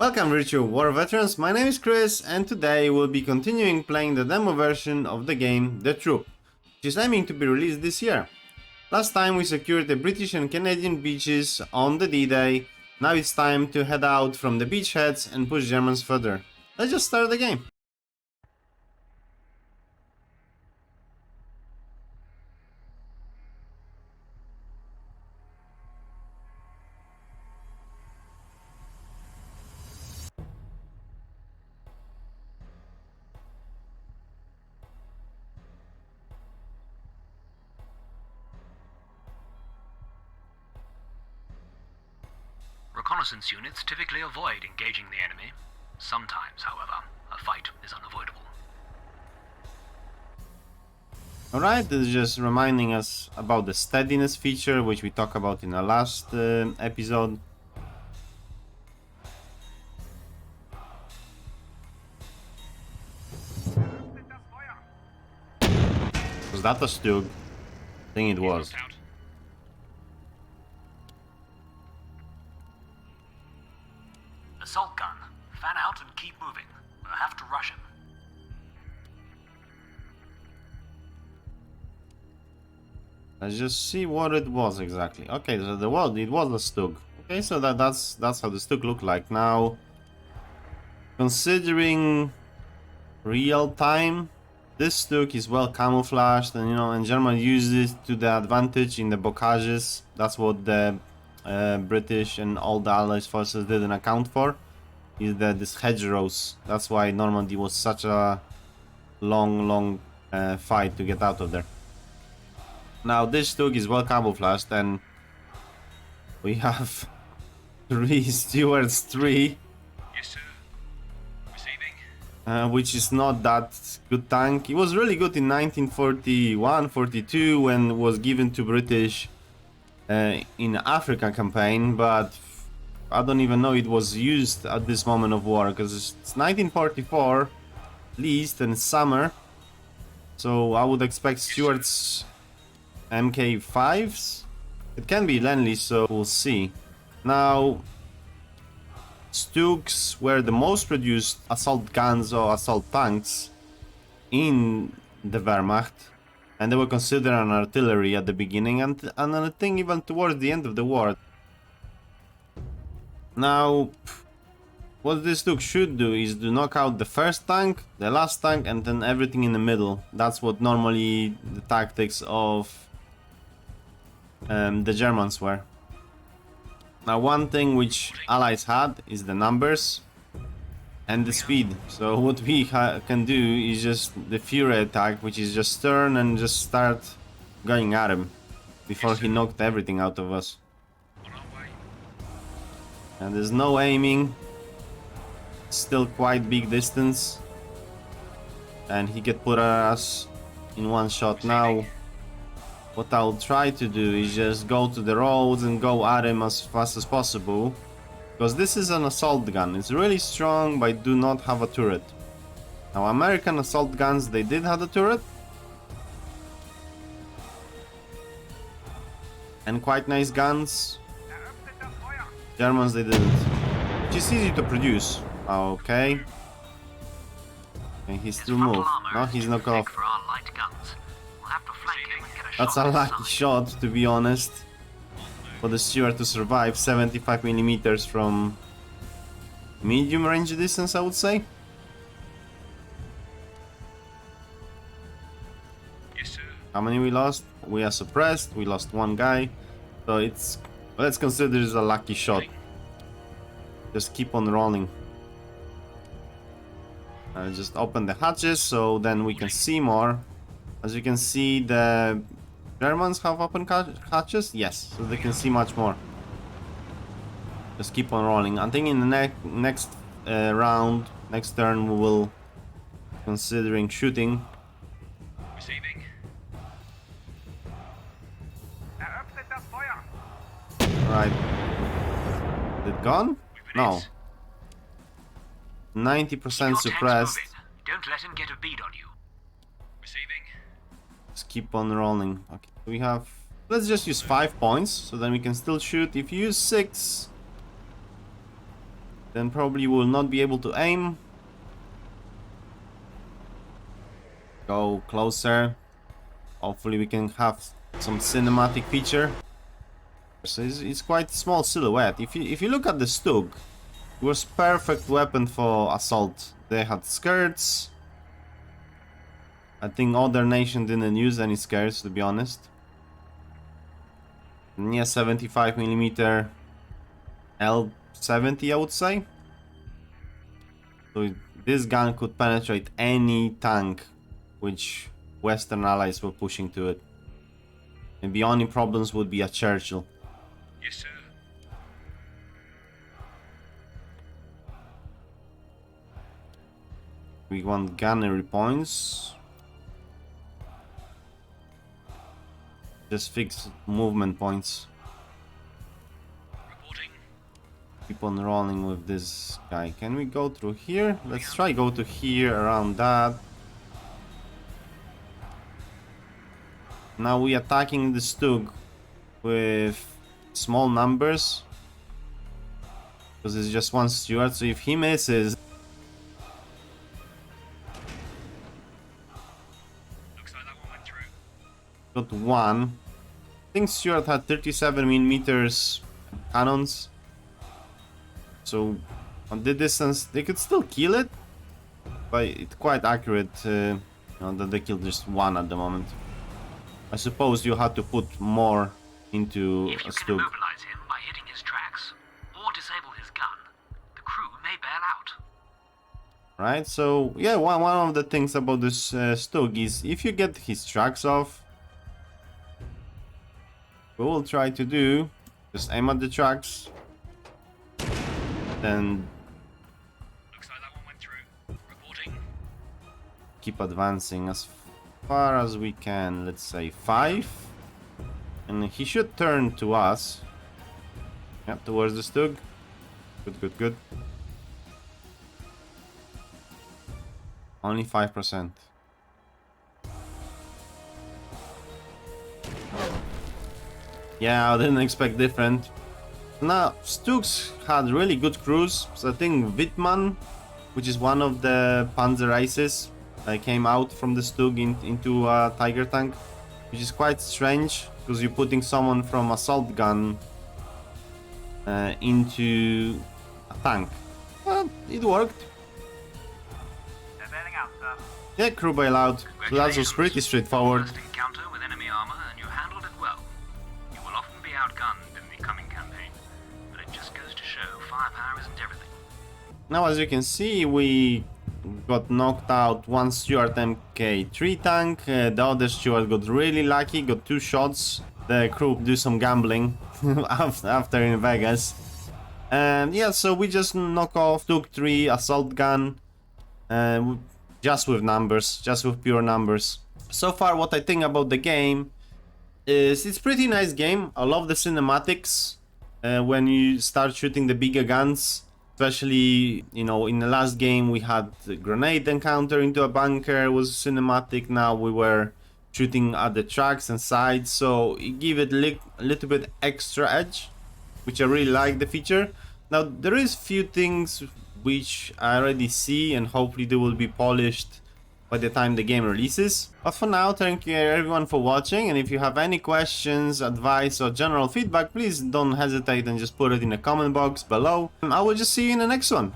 Welcome virtual war veterans, my name is Chris and today we'll be continuing playing the demo version of the game The Troop, which is aiming to be released this year. Last time we secured the British and Canadian beaches on the D-Day, now it's time to head out from the beachheads and push Germans further. Let's just start the game. Reconnaissance units typically avoid engaging the enemy. Sometimes, however, a fight is unavoidable. Alright, this is just reminding us about the steadiness feature, which we talked about in the last episode. Was that a Stug? I think it was. Assault gun. Fan out and keep moving. We'll have to rush him. Let's just see what it was exactly. Okay, so it was a Stug. Okay, so that's how the Stug looked like. Now, considering real time, this Stug is well camouflaged, and and German used it to the advantage in the bocages. That's what the British and all the Allied forces didn't account for. Is that this hedgerows? That's why Normandy was such a long fight to get out of there. Now this Stug is well camouflaged, and we have three Stuart III. Yes, sir. Receiving. Which is not that good tank. It was really good in 1941-42 when it was given to British in Africa campaign, but I don't even know it was used at this moment of war, because it's 1944 at least, and it's summer, so I would expect Stuart's Mk IVs. It can be Lend-Lease, so we'll see. Now, Stugs were the most produced assault guns or assault tanks in the Wehrmacht, and they were considered an artillery at the beginning, and I think even towards the end of the war. Now, what this Stug should do is to knock out the first tank, the last tank, and then everything in the middle. That's what normally the tactics of the Germans were. Now, one thing which Allies had is the numbers and the speed. So what we can do is just the Fury attack, which is just turn and just start going at him before he knocked everything out of us. And there's no aiming, still quite big distance, and he get put at us in one shot. Now what I'll try to do is just go to the roads and go at him as fast as possible, because this is an assault gun. It's really strong, but do not have a turret. Now, American assault guns, they did have a turret, and quite nice guns. Germans, they didn't. Which is easy to produce. Okay. And he's still moved. No, he's knocked off. That's a lucky shot, to be honest, for the Stuart to survive. 75mm from medium range distance, I would say. Yes, sir. How many we lost? We are suppressed. We lost one guy. So it's... let's consider it a lucky shot. Just keep on rolling. Just open the hatches so then we can see more. As you can see, the Germans have open hatches? Yes, so they can see much more. Just keep on rolling. I think in the next round, next turn, we will considering shooting. Receiving. Right. Is it gone? No. 90% suppressed. Don't let him get a bead on you. Receiving. Just keep on rolling. Okay, we have... let's just use 5 points, so then we can still shoot. If you use 6, then probably will not be able to aim. Go closer. Hopefully we can have some cinematic feature. So it's quite small silhouette. If you look at the Stug, it was perfect weapon for assault. They had skirts. I think other nation didn't use any skirts, to be honest. Yeah, 75mm L70, I would say. So this gun could penetrate any tank which Western allies were pushing to it. And the only problems would be a Churchill. Yes, sir. We want gunnery points. Just fix movement points. Reporting. Keep on rolling with this guy. Can we go through here? Let's try go to here, around that. Now we attacking the Stug with small numbers. Because it's just one Stuart, so if he misses... Looks like that one went through. Got one. I think Stuart had 37mm cannons. So on the distance they could still kill it. But it's quite accurate, you know, that they killed just one at the moment. I suppose you had to put more into If a you can Stug. immobilize him by hitting his tracks, or disable his gun, the crew may bail out. Right, so yeah, one of the things about this Stug is if you get his tracks off, we will try to do, just aim at the tracks, then Looks like that one went through. Reporting. keep advancing as far as we can, let's say 5, and he should turn to us. Yeah, towards the Stug. Good. Only 5%. Yeah, I didn't expect different. Now, Stugs had really good crews, so I think Wittmann, which is one of the Panzer Aces, came out from the Stug into a Tiger tank, which is quite strange, because you're putting someone from assault gun into a tank. But it worked. They're bailing out, sir. Yeah, crew bailout. So that was pretty straightforward. First encounter with enemy armor, and you handled it well. You will often be outgunned in the coming campaign, but it just goes to show firepower isn't everything. Now, as you can see, we got knocked out one Stuart Mk III tank. The other Stuart got really lucky, got 2 shots. The crew do some gambling after in Vegas. And yeah, so we just knock off Stug III assault gun. Just with numbers, just with pure numbers. So far, what I think about the game is it's pretty nice game. I love the cinematics when you start shooting the bigger guns. Especially, you know, in the last game we had the grenade encounter into a bunker, it was cinematic. Now we were shooting at the tracks and sides, so it gave it a little bit extra edge, which I really like the feature. Now there is few things which I already see, and hopefully they will be polished by the time the game releases. But for now, thank you everyone for watching, and if you have any questions, advice or general feedback, please don't hesitate and just put it in the comment box below. I will just see you in the next one.